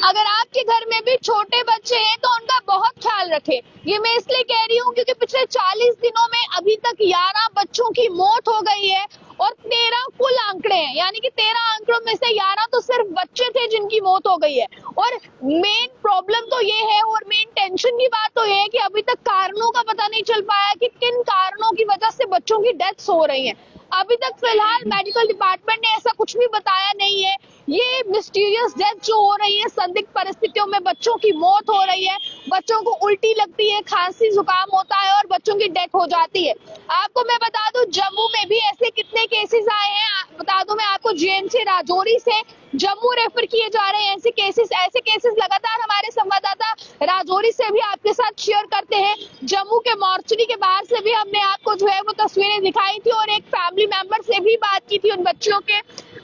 अगर आपके घर में भी छोटे बच्चे हैं तो उनका बहुत ख्याल रखें। ये मैं इसलिए कह रही हूँ क्योंकि पिछले 40 दिनों में अभी तक 11 बच्चों की मौत हो गई है और 13 कुल आंकड़े हैं, यानी कि 13 आंकड़ों में से 11 तो सिर्फ बच्चे थे जिनकी मौत हो गई है। और मेन प्रॉब्लम तो ये है और मेन टेंशन की बात तो ये है कि अभी तक कारणों का पता नहीं चल पाया कि किन कारणों की वजह से बच्चों की डेथ्स हो रही हैं। अभी तक फिलहाल मेडिकल डिपार्टमेंट ने ऐसा कुछ भी बताया नहीं है। ये मिस्टीरियस डेथ जो हो रही है, संदिग्ध परिस्थितियों में बच्चों की मौत हो रही है, बच्चों को उल्टी लगती है, खांसी जुकाम होता है और बच्चों की डेथ हो जाती है। आपको मैं बता दूं जम्मू में भी ऐसे कितने केसेस आए हैं, बता दूं मैं आपको जीएमसी राजौरी से जम्मू रेफर किए जा रहे हैं। ऐसे केसेस लगातार हमारे संवाददाता राजौरी से भी आपके साथ शेयर करते हैं। जम्मू के मोर्चरी के बाहर से भी हमने आपको जो है वो तस्वीरें दिखाई थी और एक फैमिली मेंबर से भी बात की थी उन बच्चों के।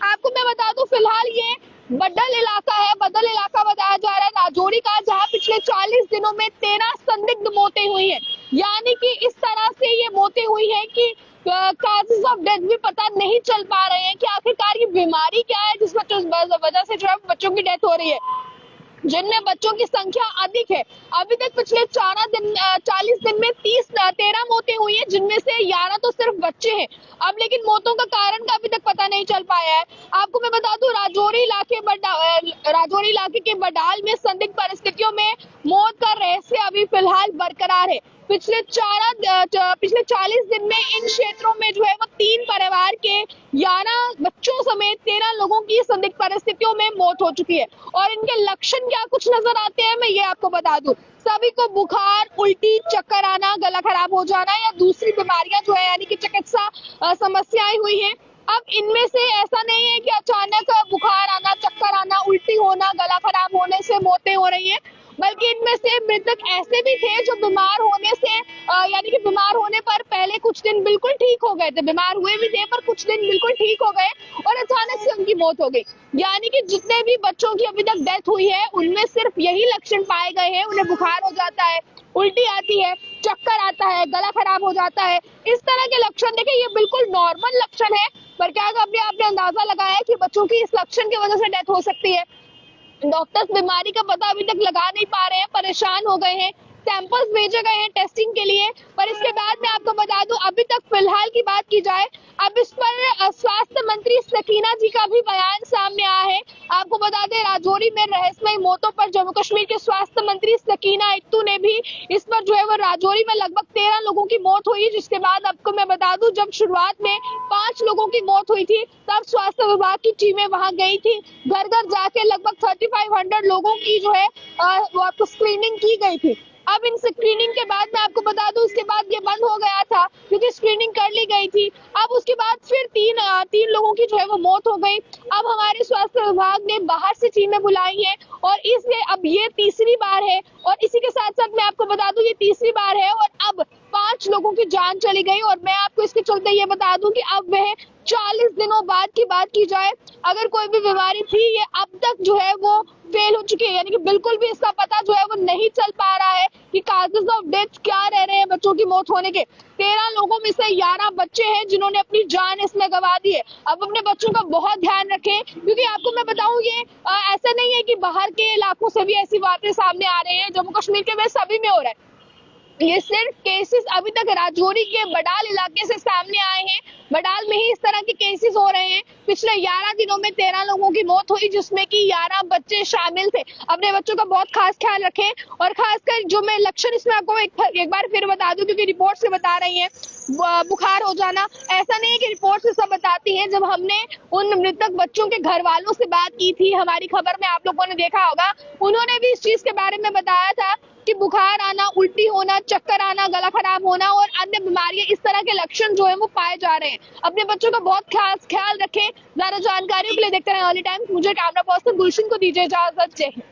आपको मैं बता दूं फिलहाल ये बदल इलाका है, बदल इलाका बताया जा रहा है राजौरी का, जहां पिछले 40 दिनों में 13 संदिग्ध मौतें हुई है। यानी कि इस तरह से ये मौतें हुई है कि काजेस ऑफ डेथ भी पता नहीं चल पा रहे हैं कि आखिरकार ये बीमारी क्या है जिस वजह से जो है बच्चों की डेथ हो रही है, जिनमें बच्चों की संख्या अधिक है। अभी तक पिछले 40 दिन में 13 मौतें हुई हैं, जिनमें से 11 तो सिर्फ बच्चे हैं। अब लेकिन मौतों का कारण का अभी तक पता नहीं चल पाया है। आपको मैं बता दूं राजौरी इलाके के बडाल में संदिग्ध परिस्थितियों में मौत का रहस्य अभी फिलहाल बरकरार है। पिछले 40 दिन में इन क्षेत्रों में जो है वो 3 परिवार के 11 बच्चों समेत 13 लोगों की संदिग्ध परिस्थितियों में मौत हो चुकी है। और इनके लक्षण क्या कुछ नजर आते हैं मैं ये आपको बता दूं। सभी को बुखार, उल्टी, चक्कर आना, गला खराब हो जाना या दूसरी बीमारियां जो है यानी कि चिकित्सा समस्याएं हुई हैं। अब इनमें से ऐसा नहीं है कि अचानक बुखार आना, चक्कर आना, उल्टी होना, गला खराब होने से मौतें हो रही हैं, बल्कि इनमें से मृतक ऐसे भी थे जो बीमार होने से यानी कि बीमार होने पर पहले कुछ दिन बिल्कुल ठीक हो गए थे, बीमार हुए भी थे पर कुछ दिन बिल्कुल ठीक हो गए और अचानक से उनकी मौत हो गई। यानी कि जितने भी बच्चों की अभी तक डेथ हुई है उनमें सिर्फ यही लक्षण पाए गए हैं, उन्हें बुखार हो जाता है, उल्टी आती है, चक्कर आता है, गला खराब हो जाता है। इस तरह के लक्षण देखिए ये बिल्कुल नॉर्मल लक्षण है, पर क्या कभी आपने अंदाजा लगाया कि बच्चों की इस लक्षण की वजह से डेथ हो सकती है? डॉक्टर्स बीमारी का पता अभी तक लगा नहीं पा रहे हैं, परेशान हो गए हैं, सैंपल्स भेजे गए हैं टेस्टिंग के लिए। पर इसके बाद मैं आपको बता दूं अभी तक फिलहाल की बात की जाए, अब इस पर स्वास्थ्य मंत्री सकीना जी का भी बयान सामने आया है। आपको बता दें राजौरी में रहस्यमय मौतों पर जम्मू कश्मीर के स्वास्थ्य मंत्री सकीना इत्तू ने भी इस पर जो है वो राजौरी में लगभग 13 लोगों की मौत हुई, जिसके बाद आपको मैं बता दूं जब शुरुआत में 5 लोगों की मौत हुई थी तब स्वास्थ्य विभाग की टीमें वहां गई थी, घर घर जाके लगभग 3500 लोगों की जो है वो आपको स्क्रीनिंग की गई थी। अब इन स्क्रीनिंग के बाद मैं आपको बता दूं उसके बाद ये बंद हो गया था क्योंकि स्क्रीनिंग कर ली गई थी। अब उसके बाद फिर तीन लोगों की जो है वो मौत हो गई। अब हमारे स्वास्थ्य विभाग ने बाहर से टीमें बुलाई है और इसलिए अब ये तीसरी बार है और इसी के साथ साथ मैं आपको बता दूं ये तीसरी बार है और अब 5 लोगों की जान चली गई। और मैं आपको इसके चलते ये बता दूं कि अब वह 40 दिनों बाद की बात की जाए अगर कोई भी बीमारी थी ये अब तक जो है वो फेल हो चुकी है, यानी कि बिल्कुल भी इसका पता जो है वो नहीं चल पा रहा है कि काजेस ऑफ डेथ क्या रह रहे हैं बच्चों की मौत होने के। 13 लोगों में से 11 बच्चे हैं जिन्होंने अपनी जान इसमें गंवा दी है। अब अपने बच्चों का बहुत ध्यान रखें क्योंकि आपको मैं बताऊं ये ऐसा नहीं है कि बाहर के इलाकों से भी ऐसी बातें सामने आ रही है, जम्मू कश्मीर के वे सभी में हो रहा है। ये सिर्फ केसेस अभी तक राजौरी के बडाल इलाके से सामने आए हैं, बडाल में ही इस तरह के केसेस हो रहे हैं। पिछले 11 दिनों में 13 लोगों की मौत हुई जिसमें कि 11 बच्चे शामिल थे। अपने बच्चों का बहुत खास ख्याल रखें और खासकर जो मैं लक्षण इसमें आपको एक बार फिर बता दूं क्योंकि रिपोर्ट से बता रही है बुखार हो जाना, ऐसा नहीं है कि रिपोर्ट से सब बताती है। जब हमने उन मृतक बच्चों के घर वालों से बात की थी, हमारी खबर में आप लोगों ने देखा होगा, उन्होंने भी इस चीज के बारे में बताया था कि बुखार आना, उल्टी होना, चक्कर आना, गला खराब होना और अन्य बीमारियां इस तरह के लक्षण जो है वो पाए जा रहे हैं। अपने बच्चों का बहुत खास ख्याल रखें। ज्यादा जानकारियों के लिए देखते रहें अर्ली टाइम्स। मुझे कैमरा पर्सन गुलशन को दीजिए इजाजत। जय हिंद।